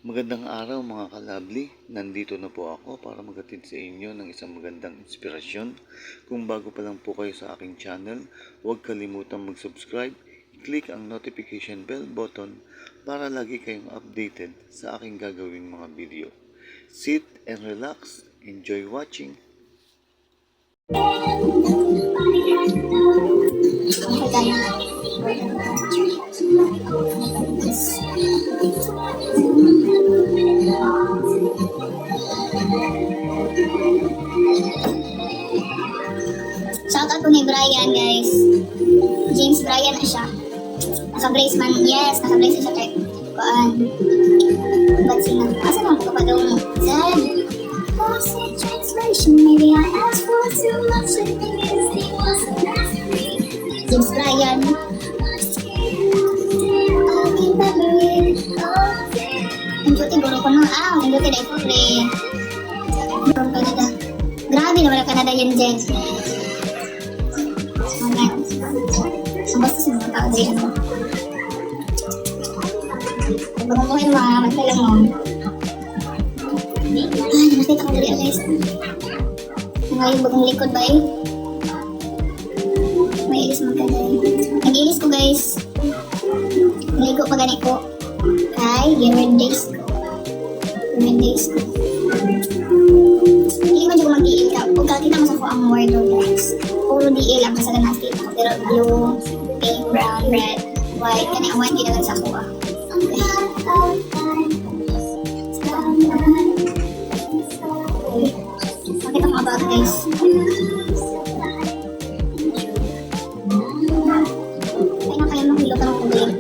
Magandang araw mga kalabli, nandito na po ako para maghatid sa inyo ng isang magandang inspirasyon. Kung bago pa lang po kayo sa aking channel, huwag kalimutang mag-subscribe, i-click ang notification bell button para lagi kayong updated sa aking gagawing mga video. Sit and relax, enjoy watching. Shoutout po ni Brian, guys. James Brian na siya. Naka-brace man. Yes, naka-brace siya kay Kuan. Ba't sino? Asa naman ko pa daw mo? Zed. Translation, maybe I asked for too much. James Brian. Ang guro ko na. Ang duty na ito, pre. Canada. Grabe naman ang Canada yun, Jen. Ang basta sa mga tao dyan. Pagpamuhin mo, magtalang mo. Ay, nakita ko dali, guys. Ngayon, bagang likod ba eh? May ilis magkanda eh. Nag-ilis ko, guys. Naligo pa gani ko. Kay, Yemen Days ko. Yemen Days ko. Hindi ko dyan mag-iil ka. Huwag kakita mo sa ko ang wardrobe, guys. Puro di lang kasi nakita ko. Pero blue, pink, brown, red, white. Kani ang white ginagan sa kuha. Makita mo about, guys. Ay na kayo mahilo ka ng kubig.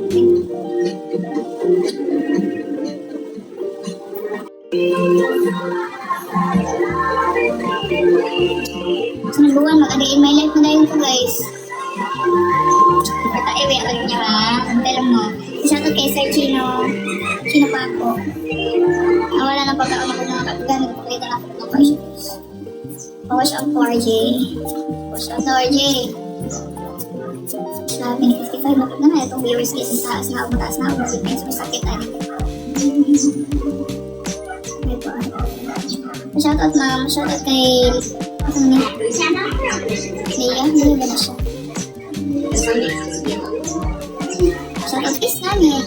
Sunod buwan, mag-adi in my life na dahil ko, guys. Bata, ewe, alam niya ha. Antay lang mo. Shoutout kay Sir Chino. Chino pa ako. Wala na pagkaon ako ng kapagano. Pakita na ako ng questions. Wash up po, RJ. Wash up na, RJ. Sabi ni 55 na na itong viewers kasi taas na ako, taas na ako. Kasi penso masakit na rin. Shoutout, ma'am. Shoutout kay... Ano niya? Leia? Leia ba na siya? Shoutout kay Snami.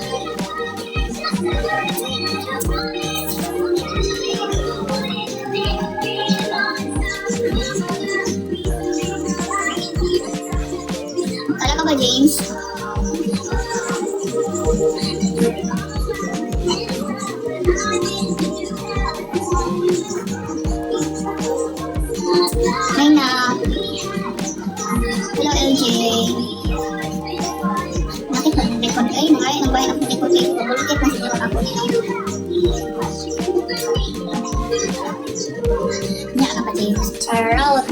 Kala ka ba, James? Hi na. Hello, LJ. Bakit ba ng record? Ay, nang bayan ako ng record. Ay, pabulitit na siguro ako nila. Niya ka pa, James. Charot.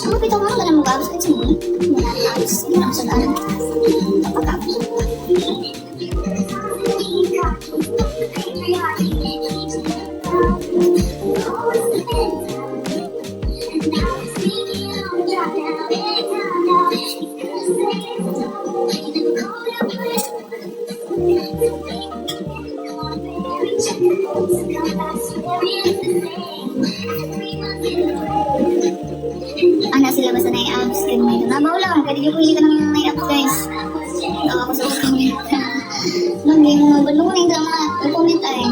Ano pito mo? Ganang mag-abs ka siya. Mag-abs. Hindi na ako sa daan. Kapag-abs. Sila basta na i-abs ka naman. Nabaw lang, pwede yung pili ka naman na i-abs, guys. Tawa ko sa comment. Lagi mo, ba't mo yung drama? Comment ay.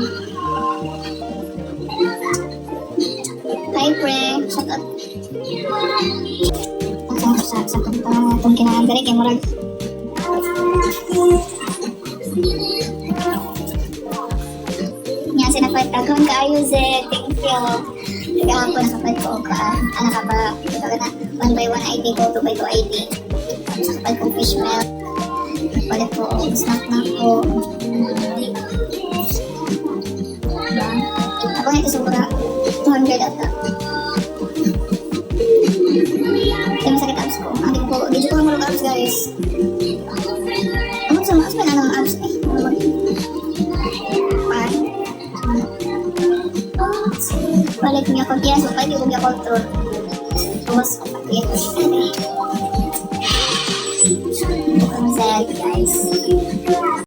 Hi, pre. Shout out. Sa itong kinaan ka rin, kaya murag. Nga, sinapagtagong ka, Ayuze. Thank you. Kahapon nakapad ko ka, anak ka ba, ito ka na, 1 by 1 ID ko, 2 by 2 ID. Nakapad kong fish melt. Palit ko, snack na ko. Diba? Ako na ito sobra, 200 ata. Kaya masakit abs ko. Hindi ko, dito ko lang abs, guys. Amag sa mga abs, may nanong abs eh. Balik niya ko kaya so pwede ko niya control. Tumas ko pati. Ang sad, guys.